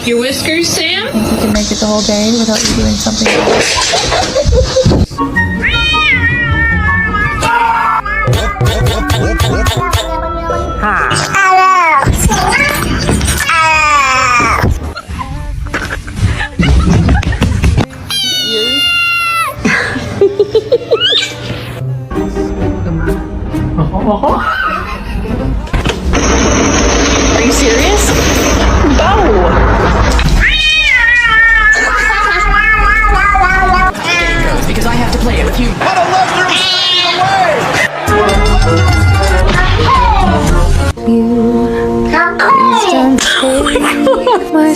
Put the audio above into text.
off your whiskers, Sam? You can make it the whole day without you doing something Are you serious? Because I have to play it with you. Please don't take my